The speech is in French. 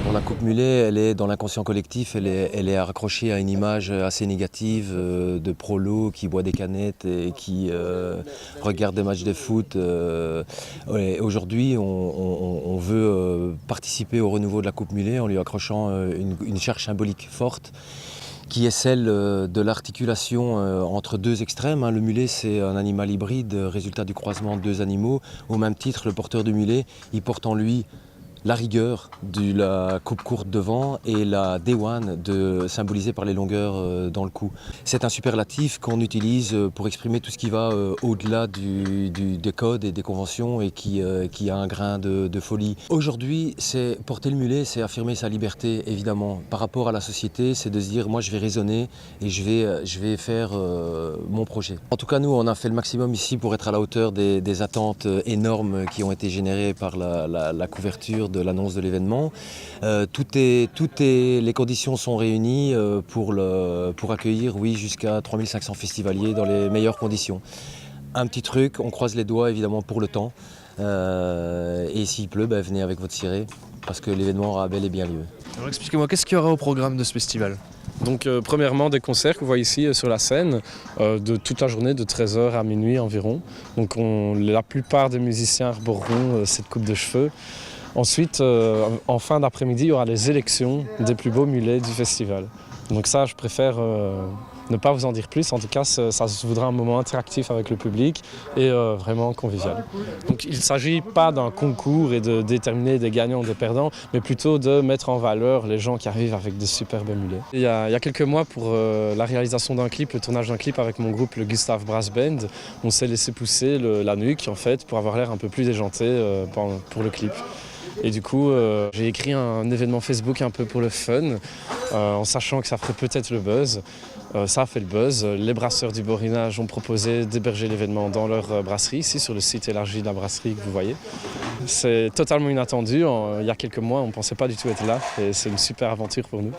Bon, la coupe mulet, elle est dans l'inconscient collectif, elle est raccrochée à une image assez négative de prolo qui boit des canettes et qui regarde des matchs de foot. Ouais, aujourd'hui, on veut participer au renouveau de la coupe mulet en lui accrochant une charge symbolique forte qui est celle de l'articulation entre deux extrêmes. Le mulet, c'est un animal hybride, résultat du croisement de deux animaux. Au même titre, le porteur du mulet, il porte en lui la rigueur de la coupe courte devant et la D1 symbolisée par les longueurs dans le cou. C'est un superlatif qu'on utilise pour exprimer tout ce qui va au-delà des codes et des conventions et qui a un grain de folie. Aujourd'hui, porter le mulet, c'est affirmer sa liberté, évidemment. Par rapport à la société, c'est de se dire, moi je vais raisonner et je vais faire mon projet. En tout cas, nous, on a fait le maximum ici pour être à la hauteur des attentes énormes qui ont été générées par la couverture de l'annonce de l'événement. Les conditions sont réunies pour accueillir jusqu'à 3500 festivaliers dans les meilleures conditions. Un petit truc, on croise les doigts évidemment pour le temps. Et s'il pleut, venez avec votre ciré parce que l'événement aura bel et bien lieu. Alors expliquez-moi, qu'est-ce qu'il y aura au programme de ce festival ? Donc premièrement des concerts que vous voyez ici sur la scène de toute la journée de 13h à minuit environ. Donc la plupart des musiciens arboreront cette coupe de cheveux. Ensuite, en fin d'après-midi, il y aura les élections des plus beaux mulets du festival. Donc ça, je préfère ne pas vous en dire plus. En tout cas, ça se voudra un moment interactif avec le public et vraiment convivial. Donc il ne s'agit pas d'un concours et de déterminer des gagnants ou des perdants, mais plutôt de mettre en valeur les gens qui arrivent avec de superbes mulets. Il y a quelques mois, pour la réalisation d'un clip, le tournage d'un clip avec mon groupe, le Gustave Brass Band, on s'est laissé pousser la nuque en fait, pour avoir l'air un peu plus déjanté pour le clip. Et du coup, j'ai écrit un événement Facebook un peu pour le fun, en sachant que ça ferait peut-être le buzz. Ça a fait le buzz. Les brasseurs du Borinage ont proposé d'héberger l'événement dans leur brasserie, ici sur le site élargi de la brasserie que vous voyez. C'est totalement inattendu. Il y a quelques mois, on ne pensait pas du tout être là et c'est une super aventure pour nous.